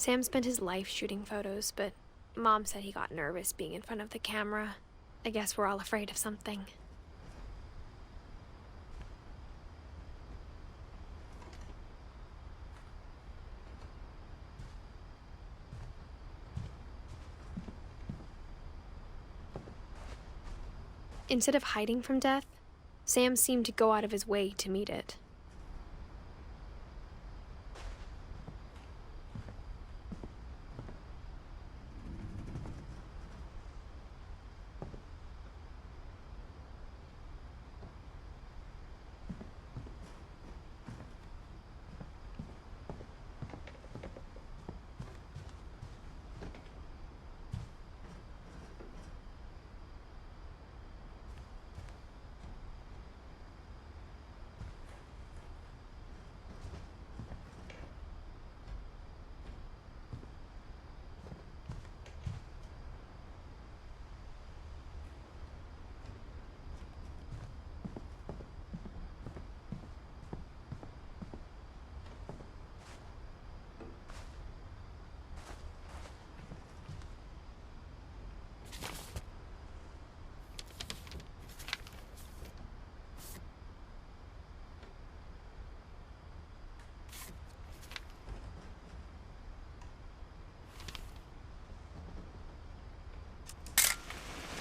Sam spent his life shooting photos, but Mom said he got nervous being in front of the camera. I guess we're all afraid of something. Instead of hiding from death, Sam seemed to go out of his way to meet it.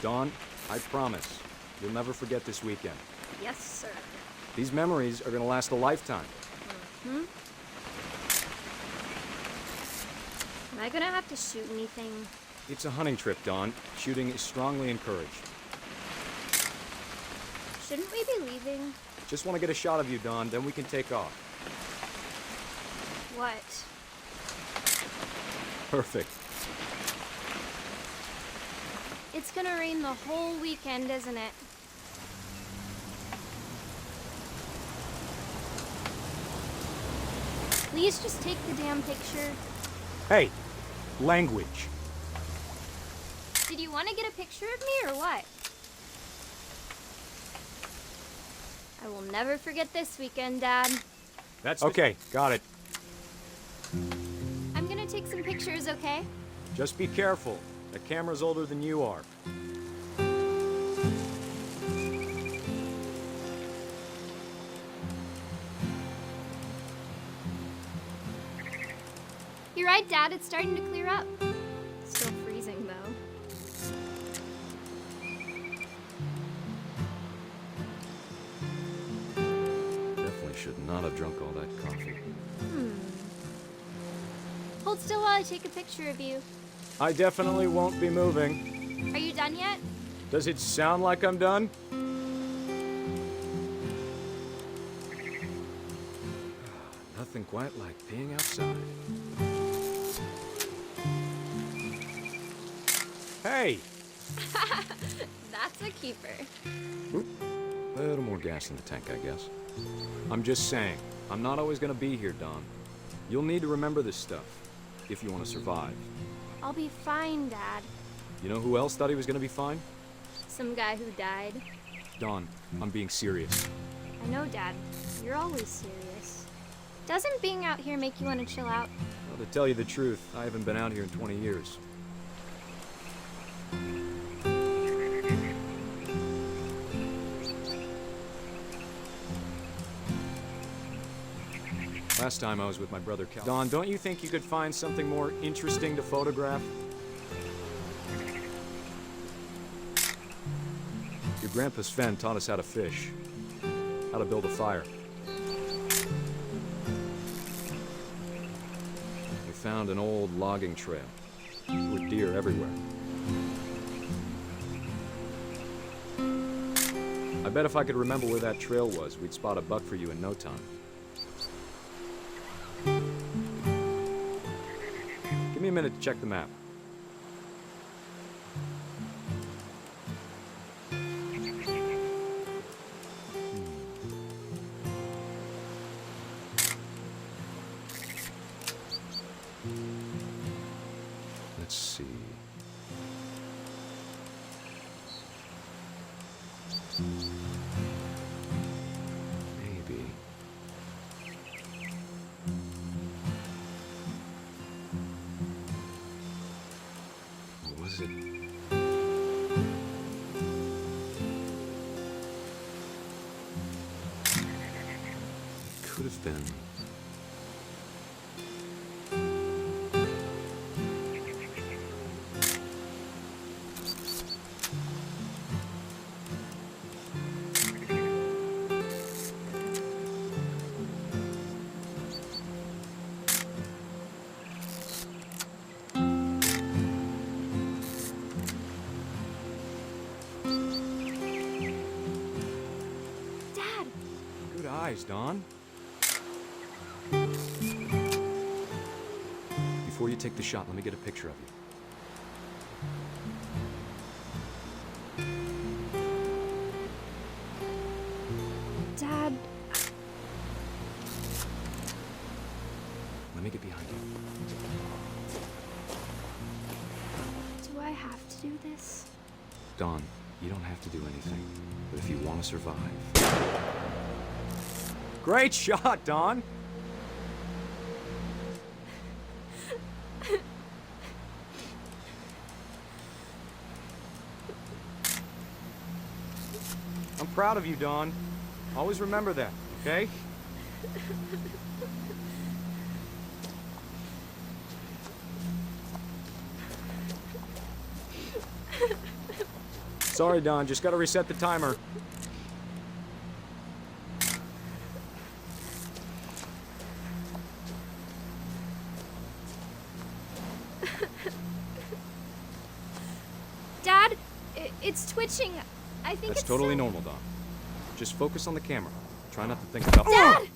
Dawn, I promise, you'll never forget this weekend. Yes, sir. These memories are gonna last a lifetime. Am I gonna have to shoot anything? It's a hunting trip, Dawn. Shooting is strongly encouraged. Shouldn't we be leaving? Just want to get a shot of you, Dawn, then we can take off. What? Perfect. It's gonna rain the whole weekend, isn't it? Please just take the damn picture. Hey, language. Did you want to get a picture of me or what? I will never forget this weekend, Dad. That's okay, got it. I'm gonna take some pictures, okay? Just be careful. The camera's older than you are. You're right, Dad. It's starting to clear up. Still freezing, though. Definitely should not have drunk all that coffee. Hold still while I take a picture of you. I definitely won't be moving. Are you done yet? Does it sound like I'm done? Nothing quite like being outside. Hey! That's a keeper. A little more gas in the tank, I guess. I'm just saying, I'm not always gonna be here, Dawn. You'll need to remember this stuff, if you want to survive. I'll be fine, Dad. You know who else thought he was gonna be fine? Some guy who died. Dawn, I'm being serious. I know, Dad. You're always serious. Doesn't being out here make you want to chill out? Well, to tell you the truth, I haven't been out here in 20 years. Last time I was with my brother Cal. Dawn, don't you think you could find something more interesting to photograph? Your grandpa Sven taught us how to fish, how to build a fire. We found an old logging trail with deer everywhere. I bet if I could remember where that trail was, we'd spot a buck for you in no time. Give me a minute to check the map. Let's see. Maybe. could have been... Dad! Good eyes, Dawn. Before you take the shot, let me get a picture of you. Dad, Let me get behind you. do I have to do this? Dawn, you don't have to do anything. But if you want to survive... Great shot, Dawn! I'm proud of you, Dawn. Always remember that, okay? Sorry, Dawn. Just gotta reset the timer. Dad, it's twitching. I think That's it's totally normal, Dawn. Just focus on the camera. Try not to think about... Dad!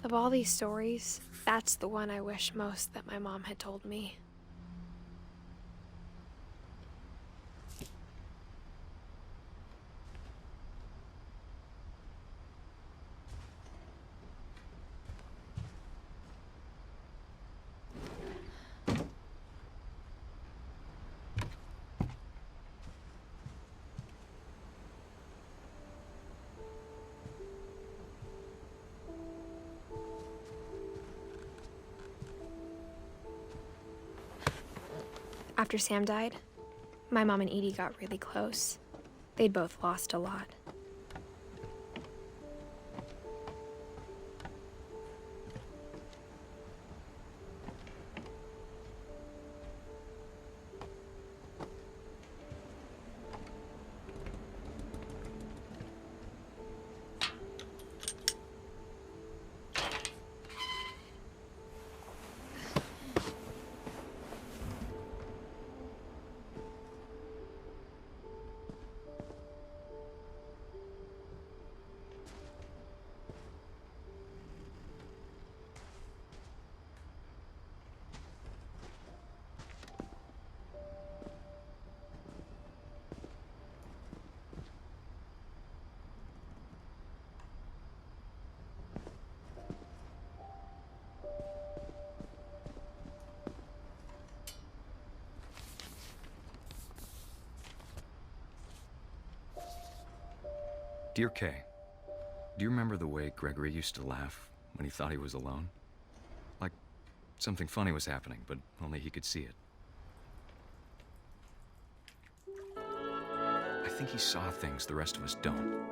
Of all these stories, that's the one I wish most that my mom had told me. After Sam died, my mom and Edie got really close. They'd both lost a lot. Dear Kay, do you remember the way Gregory used to laugh when he thought he was alone? Like something funny was happening, but only he could see it. I think he saw things the rest of us don't.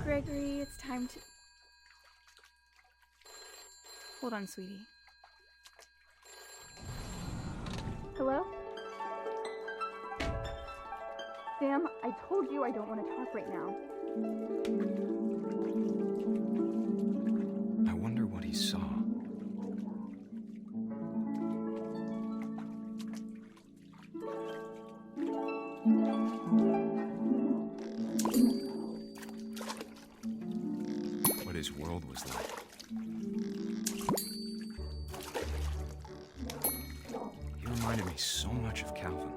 Gregory, it's time to... Hold on, sweetie. Hello? Sam, I told you I don't want to talk right now. I wonder what he saw. What his world was like. reminded me so much of Calvin.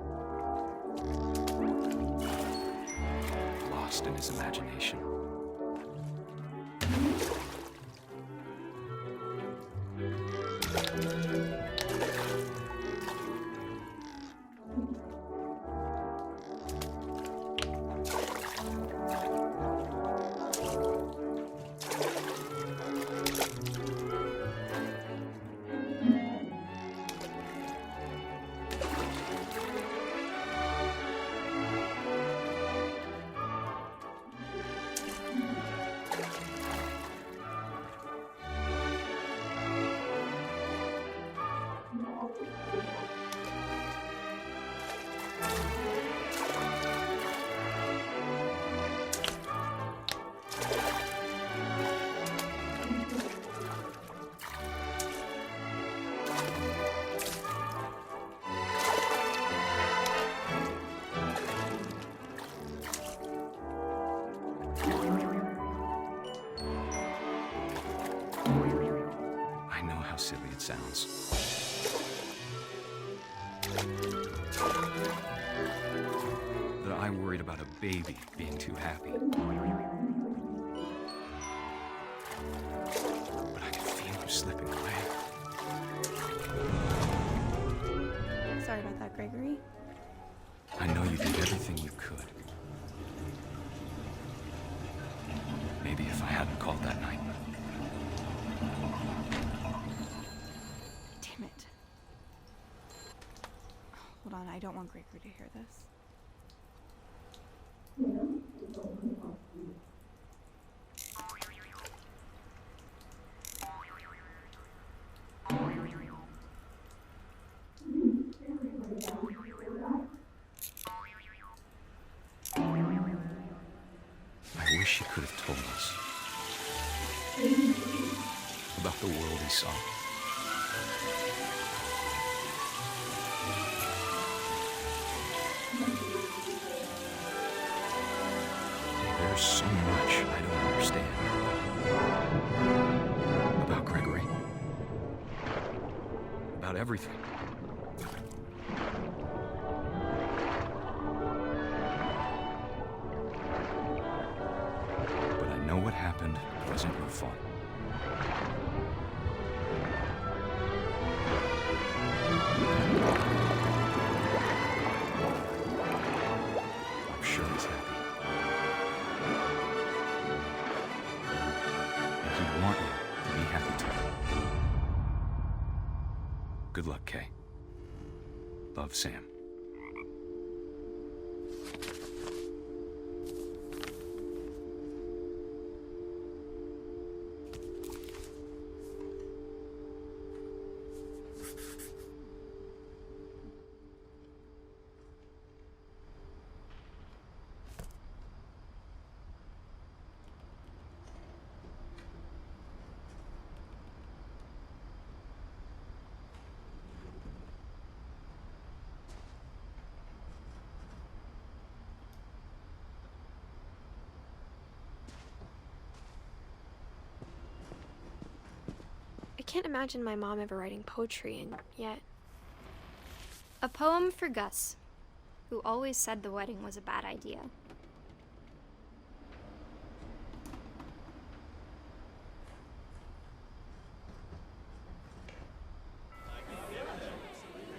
Lost in his imagination. I know how silly it sounds. That I worried about a baby being too happy. But I could feel him slipping away. Sorry about that, Gregory. I know you did everything you could. Maybe if I hadn't called that night. Damn it. Hold on, I don't want Gregory to hear this. I wish he could have told us about the world he saw. There's so much I don't understand about Gregory, about everything. But I know what happened wasn't your fault. I'm sure he's happy. And he'd want you to be happy too. Good luck, Kay. Love, Sam. I can't imagine my mom ever writing poetry, and yet. A poem for Gus, who always said the wedding was a bad idea.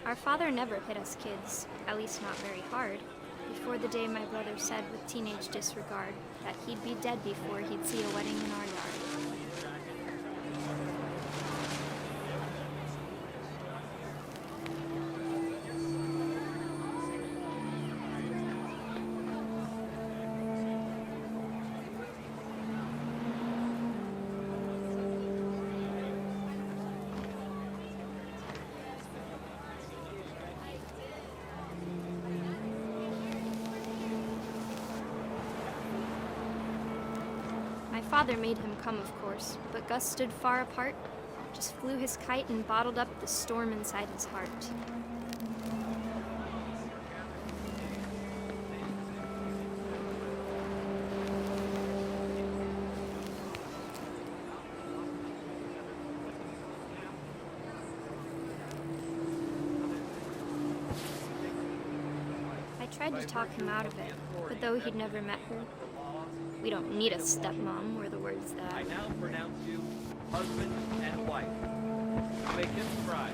Our father never hit us kids, at least not very hard, before the day my brother said with teenage disregard that he'd be dead before he'd see a wedding in our yard. My father made him come, of course, but Gus stood far apart, just flew his kite and bottled up the storm inside his heart. tried to talk him out of it, but though he'd never met her, "We don't need a stepmom," were the words that I now pronounce you husband and wife. You may kiss the bride.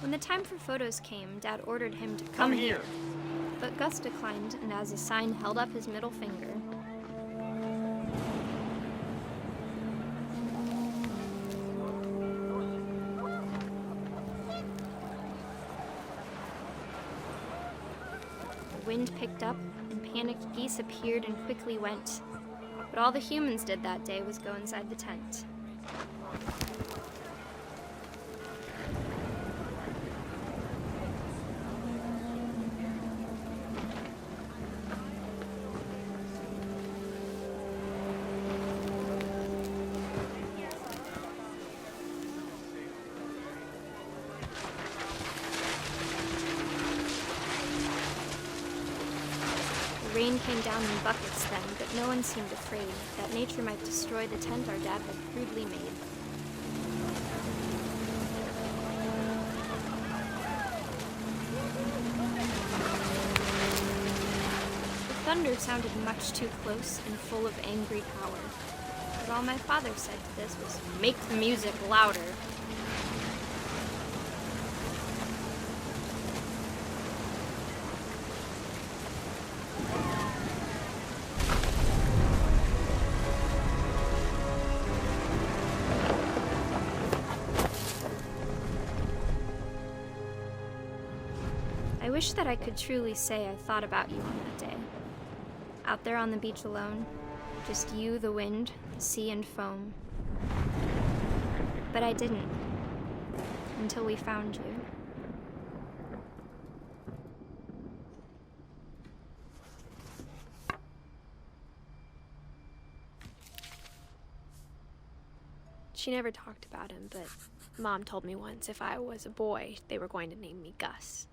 When the time for photos came, Dad ordered him to come here. But Gus declined, and as a sign held up his middle finger. The wind picked up, and panicked geese appeared and quickly went. But all the humans did that day was go inside the tent. The rain came down in buckets then, but no one seemed afraid that nature might destroy the tent our dad had crudely made. The thunder sounded much too close and full of angry power. But all my father said to this was, "Make the music louder." I wish that I could truly say I thought about you on that day. Out there on the beach alone, just you, the wind, the sea, and foam. But I didn't, until we found you. She never talked about him, but Mom told me once if I was a boy, they were going to name me Gus.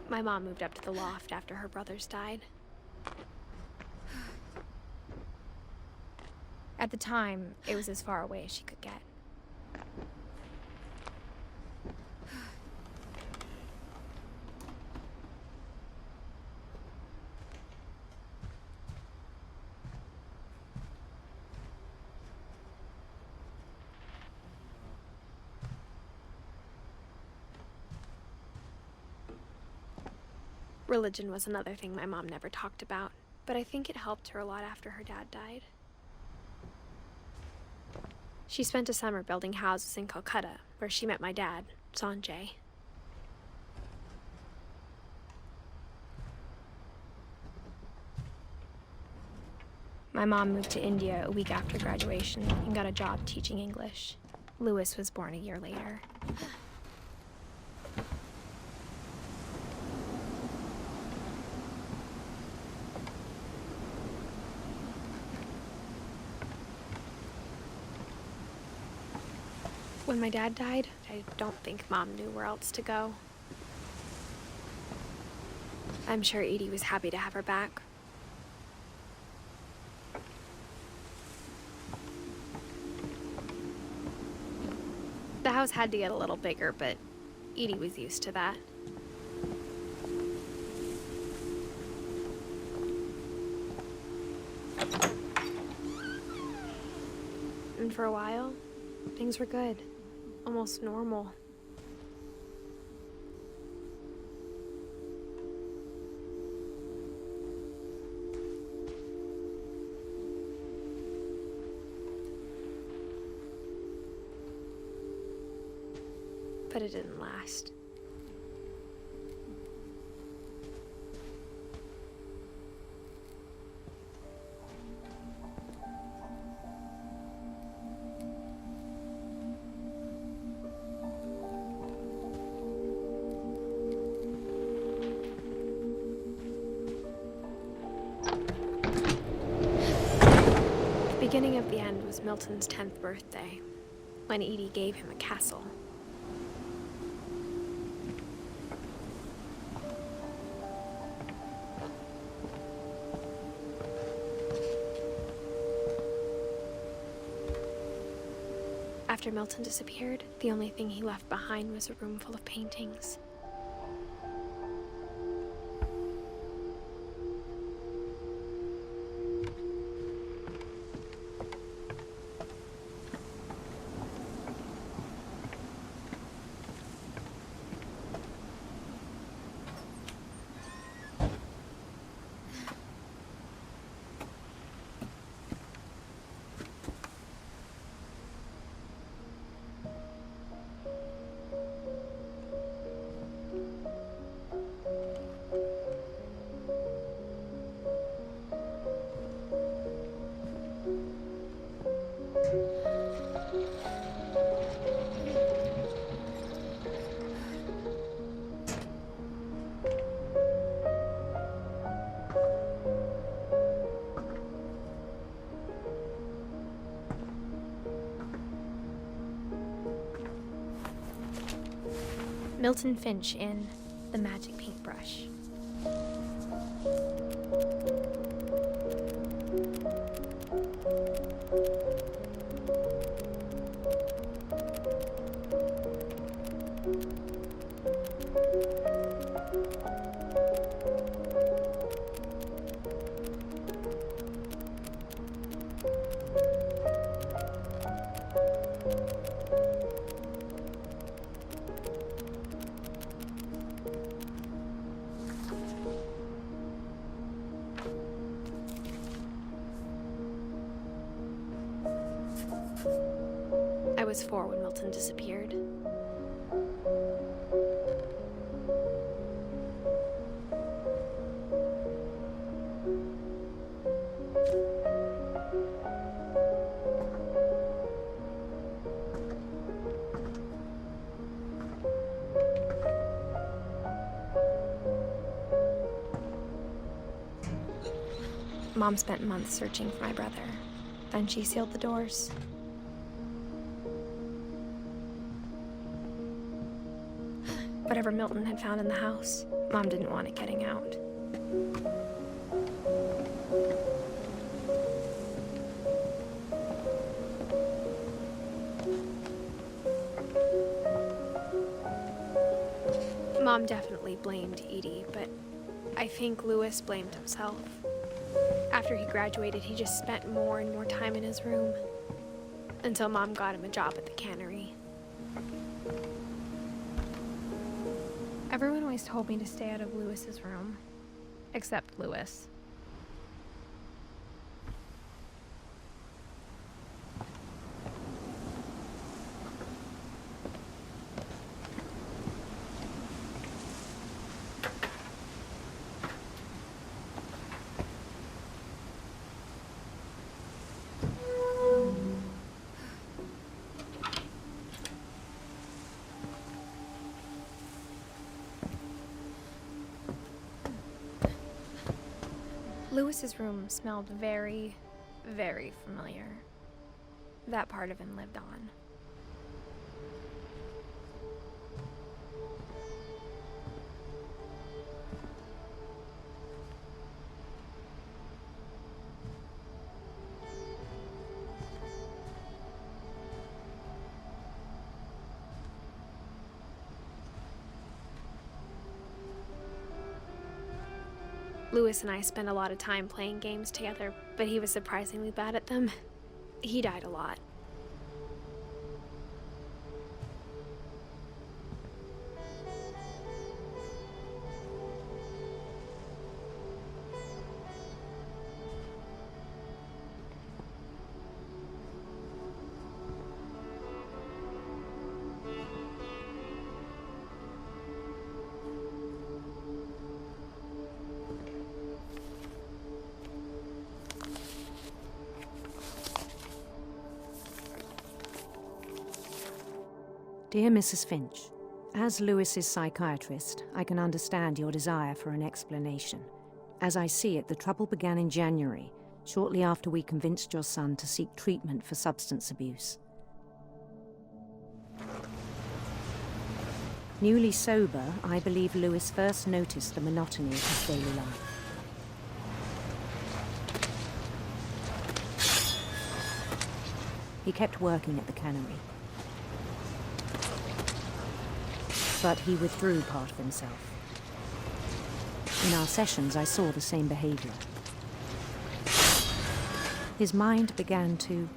My mom moved up to the loft after her brothers died. At the time, it was as far away as she could get. Religion was another thing my mom never talked about, but I think it helped her a lot after her dad died. She spent a summer building houses in Calcutta, where she met my dad, Sanjay. My mom moved to India a week after graduation and got a job teaching English. Louis was born a year later. When my dad died, I don't think Mom knew where else to go. I'm sure Edie was happy to have her back. The house had to get a little bigger, but Edie was used to that. And for a while, things were good. Almost normal. But it didn't last. The beginning of the end was Milton's 10th birthday, when Edie gave him a castle. After Milton disappeared, the only thing he left behind was a room full of paintings. Milton Finch in The Magic Paintbrush. I was 4 when Milton disappeared. Mom spent months searching for my brother. Then she sealed the doors. Whatever Milton had found in the house, Mom didn't want it getting out. Mom definitely blamed Edie, but I think Lewis blamed himself. After he graduated, he just spent more and more time in his room, until Mom got him a job at the cannery. Everyone always told me to stay out of Lewis's room, except Lewis. Lewis's room smelled very, very familiar. That part of him lived on. Lewis and I spent a lot of time playing games together, but he was surprisingly bad at them. He died a lot. Dear Mrs. Finch, as Lewis's psychiatrist, I can understand your desire for an explanation. As I see it, the trouble began in January, shortly after we convinced your son to seek treatment for substance abuse. Newly sober, I believe Lewis first noticed the monotony of his daily life. He kept working at the cannery, but he withdrew part of himself. In our sessions, I saw the same behavior. His mind began to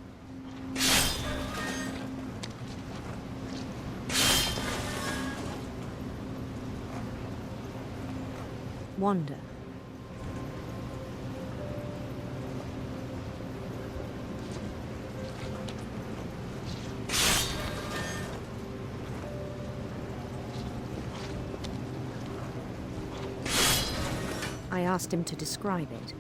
wander. I asked him to describe it.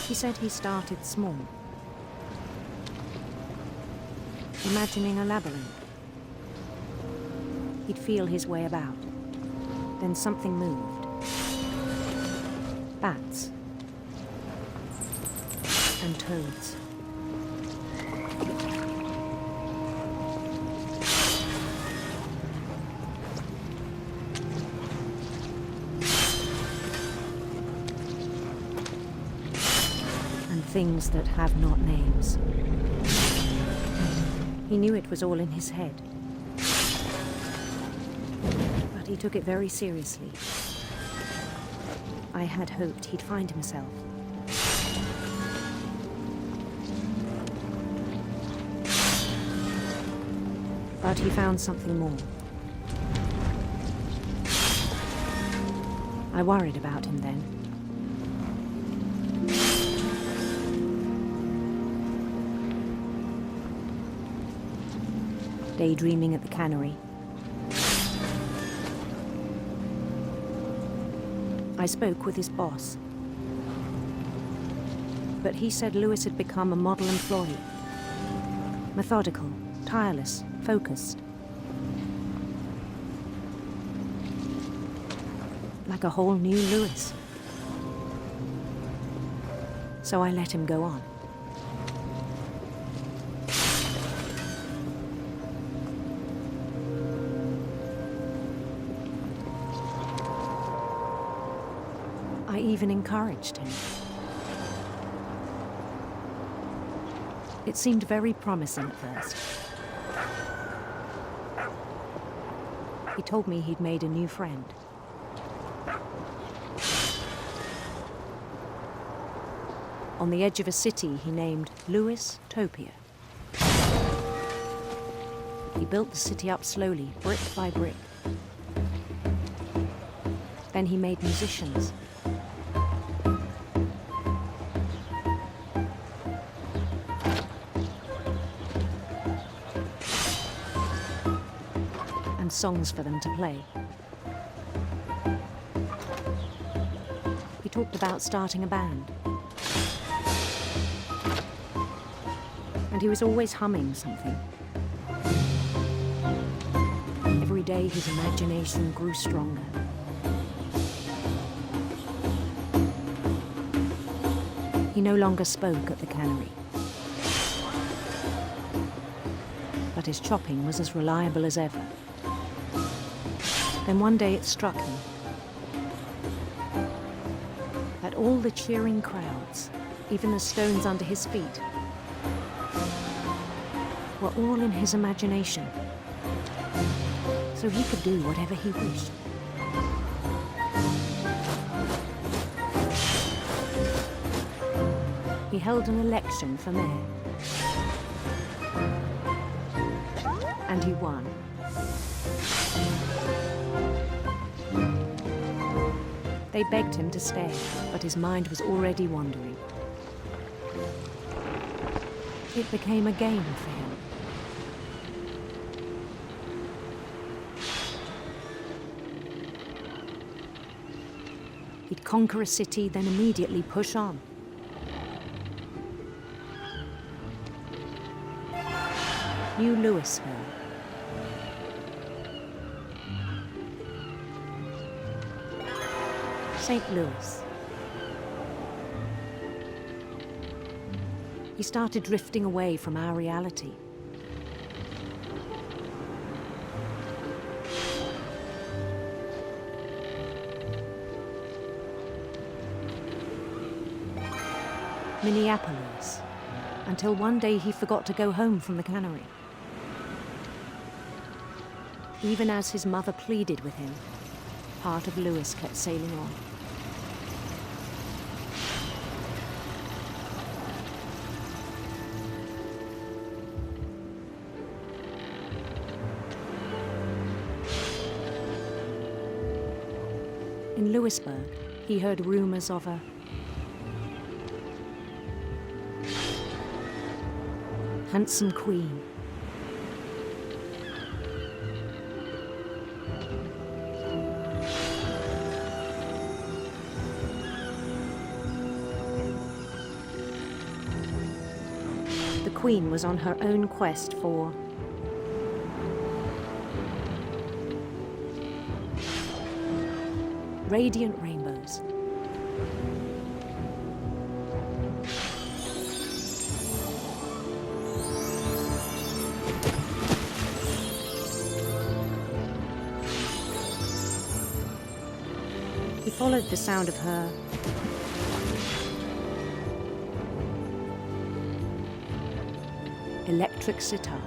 He said he started small, imagining a labyrinth. He'd feel his way about. Then something moved. Bats and toads. Things that have not names. He knew it was all in his head, but he took it very seriously. I had hoped he'd find himself. But he found something more. I worried about him then. Daydreaming at the cannery. I spoke with his boss, but he said Lewis had become a model employee. Methodical, tireless, focused. Like a whole new Lewis. So I let him go on. I even encouraged him. It seemed very promising at first. He told me he'd made a new friend. On the edge of a city he named Louis Topia. He built the city up slowly, brick by brick. Then he made musicians. And songs for them to play. He talked about starting a band. And he was always humming something. Every day his imagination grew stronger. He no longer spoke at the cannery. But his chopping was as reliable as ever. Then one day it struck him that all the cheering crowds, even the stones under his feet, were all in his imagination. So he could do whatever he wished. He held an election for mayor. And he won. They begged him to stay, but his mind was already wandering. It became a game for him. He'd conquer a city, then immediately push on. New Louisville. St. Louis. He started drifting away from our reality. Minneapolis, until one day he forgot to go home from the cannery. Even as his mother pleaded with him, part of Louis kept sailing on. In Louisburg, he heard rumors of a handsome queen. The queen was on her own quest for radiant rainbows. He followed the sound of her electric sitar.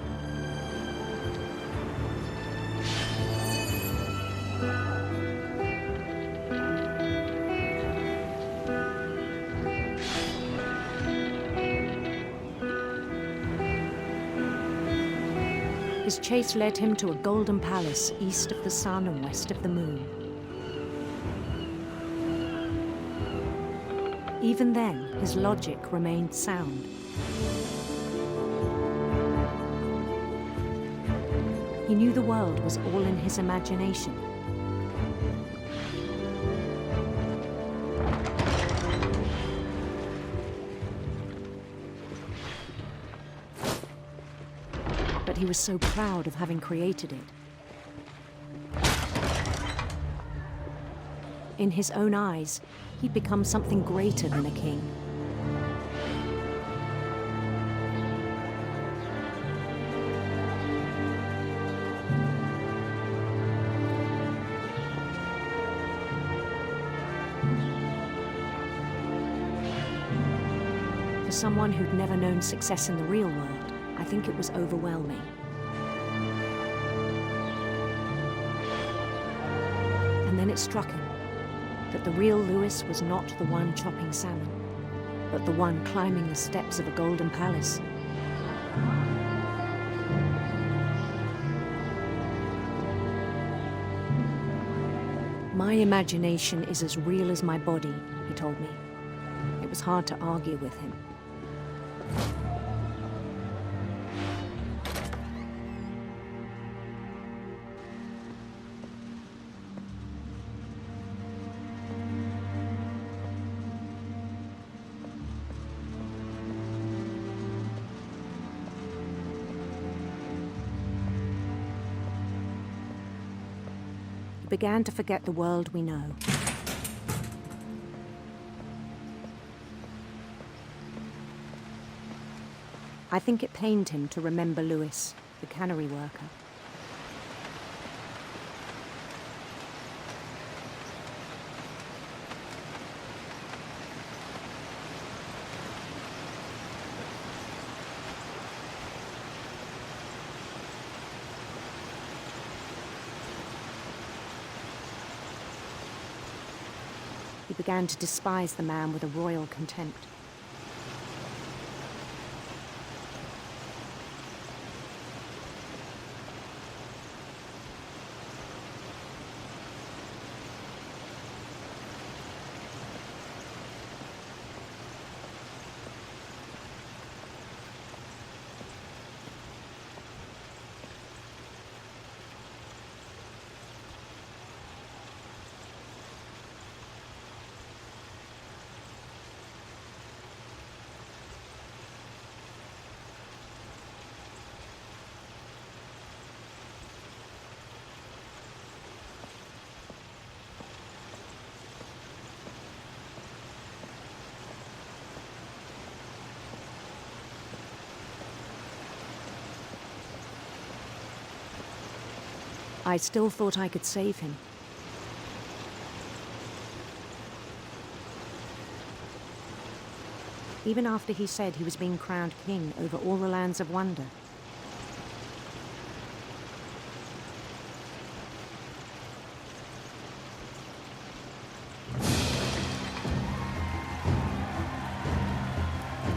His chase led him to a golden palace east of the sun and west of the moon. Even then, his logic remained sound. He knew the world was all in his imagination. But he was so proud of having created it. In his own eyes, he'd become something greater than a king. For someone who'd never known success in the real world, I think it was overwhelming. And then it struck him that the real Lewis was not the one chopping salmon, but the one climbing the steps of a golden palace. My imagination is as real as my body, he told me. It was hard to argue with him. He began to forget the world we know. I think it pained him to remember Lewis, the cannery worker. He began to despise the man with a royal contempt. I still thought I could save him. Even after he said he was being crowned king over all the lands of wonder.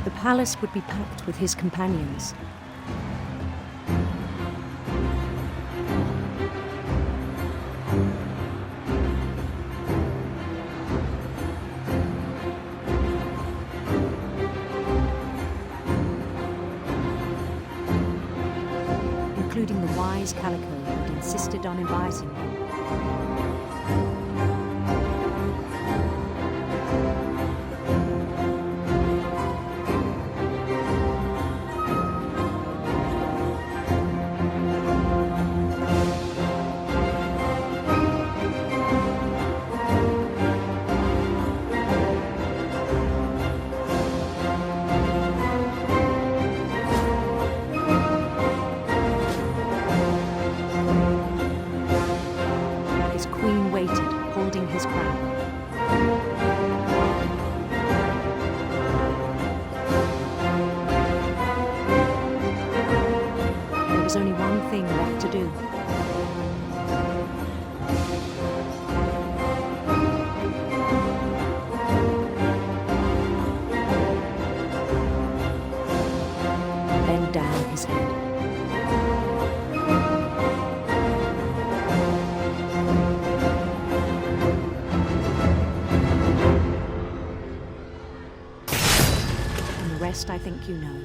The palace would be packed with his companions. Including the wise Calico who'd insisted on inviting him. His queen waited, holding his crown. There was only one thing left to do. Bend down his head. I think you know.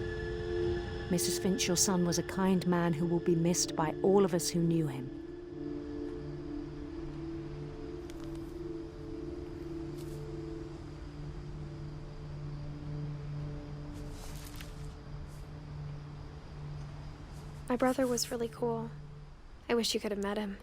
Mrs. Finch, your son was a kind man who will be missed by all of us who knew him. My brother was really cool. I wish you could have met him.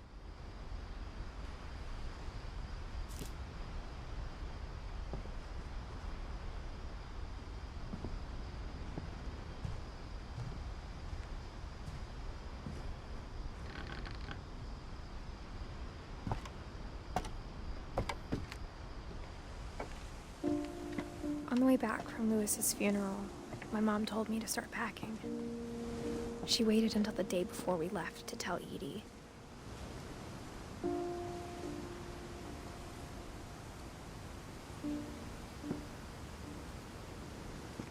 On the way back from Lewis's funeral, my mom told me to start packing. She waited until the day before we left to tell Edie.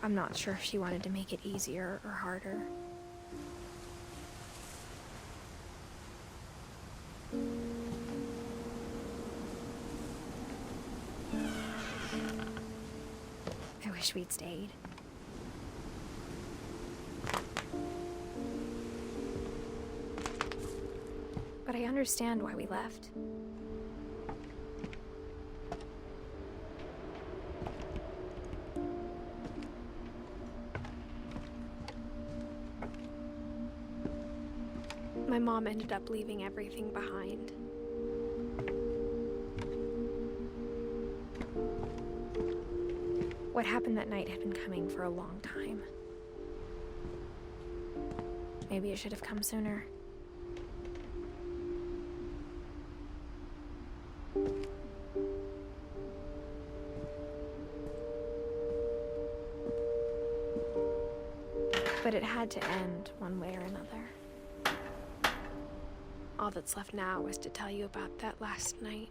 I'm not sure if she wanted to make it easier or harder. I wish we'd stayed. But I understand why we left. My mom ended up leaving everything behind. What happened that night had been coming for a long time. Maybe it should have come sooner. But it had to end one way or another. All that's left now is to tell you about that last night.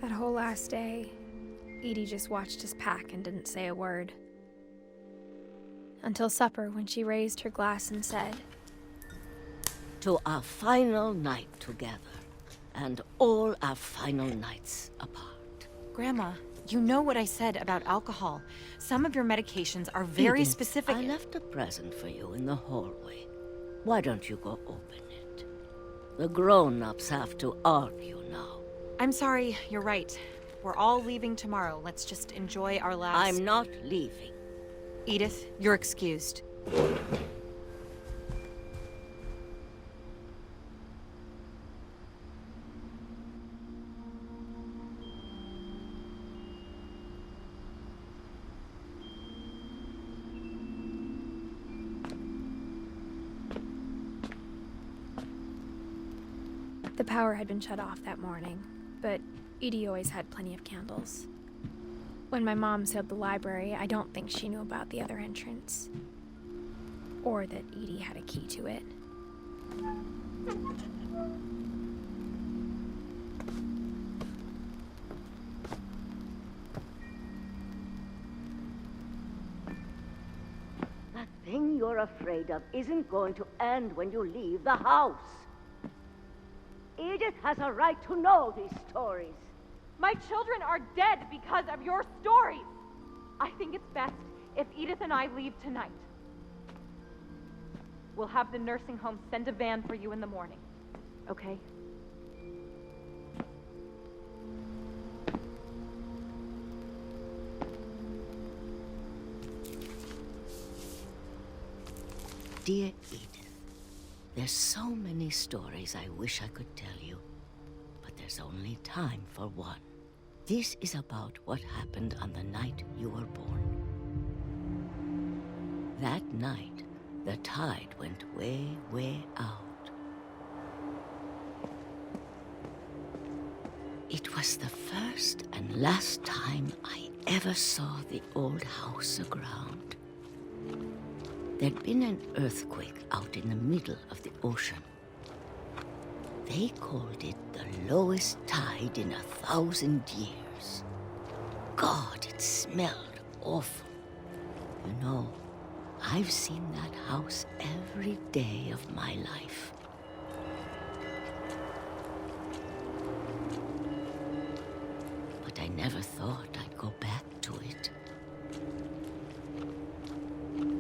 That whole last day, Edie just watched us pack and didn't say a word. Until supper, when she raised her glass and said, "To our final night together, and all our final nights apart." Grandma, you know what I said about alcohol. Some of your medications are very Edith, specific. I left a present for you in the hallway. Why don't you go open it? The grown-ups have to argue now. I'm sorry, you're right. We're all leaving tomorrow. Let's just enjoy our last... I'm not leaving. Edith, you're excused. The power had been shut off that morning, but Edie always had plenty of candles. When my mom sealed the library, I don't think she knew about the other entrance. Or that Edie had a key to it. That thing you're afraid of isn't going to end when you leave the house. Edith has a right to know these stories. My children are dead because of your stories. I think it's best if Edith and I leave tonight. We'll have the nursing home send a van for you in the morning, okay? Dear Edith, there's so many stories I wish I could tell you, but there's only time for one. This is about what happened on the night you were born. That night, the tide went way, way out. It was the first and last time I ever saw the old house aground. There'd been an earthquake out in the middle of the ocean. They called it the lowest tide in 1,000 years. God, it smelled awful. You know, I've seen that house every day of my life. But I never thought I'd go back to it.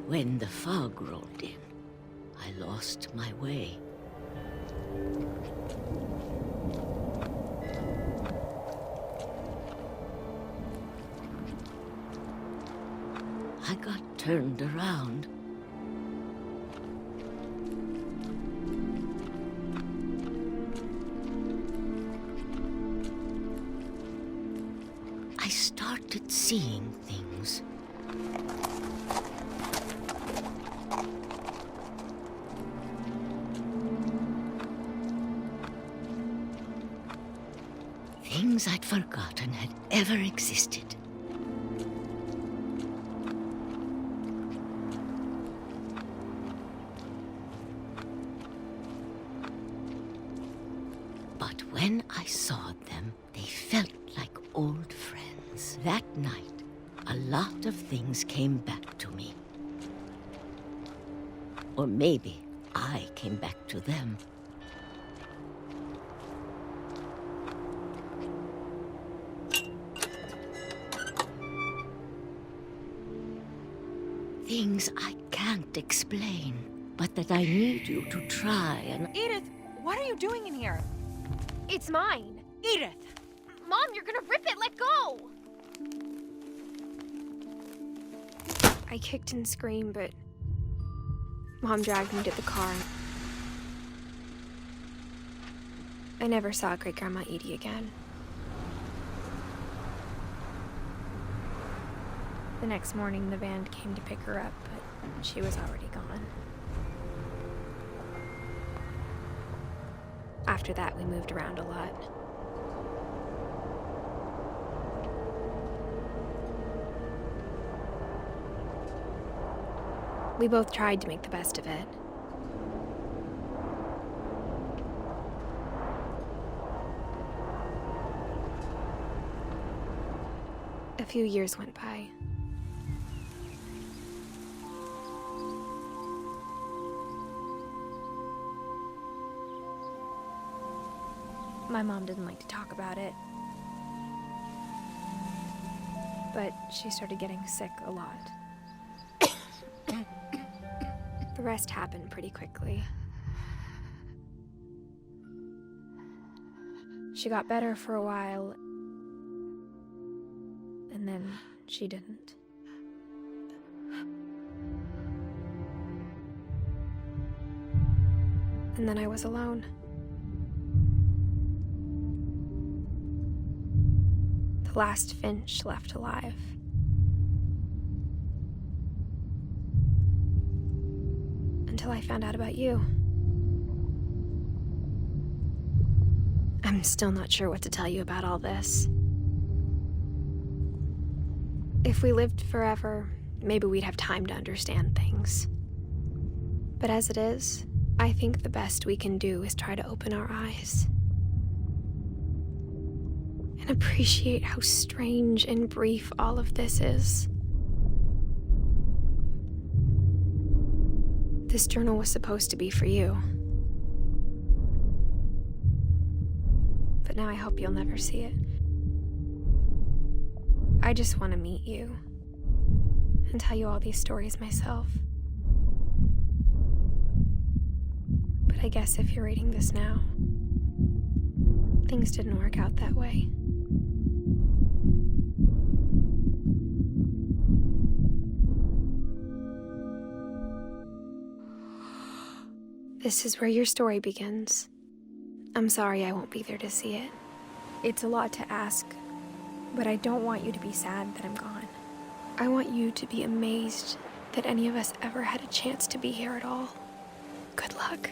When the fog rolled in, I lost my way. I got turned around. I stopped started seeing things. Things I'd forgotten had ever existed. But when I saw them, they felt like old friends. That night, a lot of things came back to me. Or maybe I came back to them. Things I can't explain, but that I need you to try and... Edith, what are you doing in here? It's mine. Edith! Mom, you're gonna rip it! Let go! I kicked and screamed, but Mom dragged me to the car. I never saw Great-Grandma Edie again. The next morning, the van came to pick her up, but she was already gone. After that, we moved around a lot. We both tried to make the best of it. A few years went by. My mom didn't like to talk about it, but she started getting sick a lot. The rest happened pretty quickly. She got better for a while, and then she didn't. And then I was alone. The last Finch left alive. Until I found out about you. I'm still not sure what to tell you about all this. If we lived forever, maybe we'd have time to understand things. But as it is, I think the best we can do is try to open our eyes. And appreciate how strange and brief all of this is. This journal was supposed to be for you. But now I hope you'll never see it. I just want to meet you and tell you all these stories myself. But I guess if you're reading this now, things didn't work out that way. This is where your story begins. I'm sorry I won't be there to see it. It's a lot to ask, but I don't want you to be sad that I'm gone. I want you to be amazed that any of us ever had a chance to be here at all. Good luck.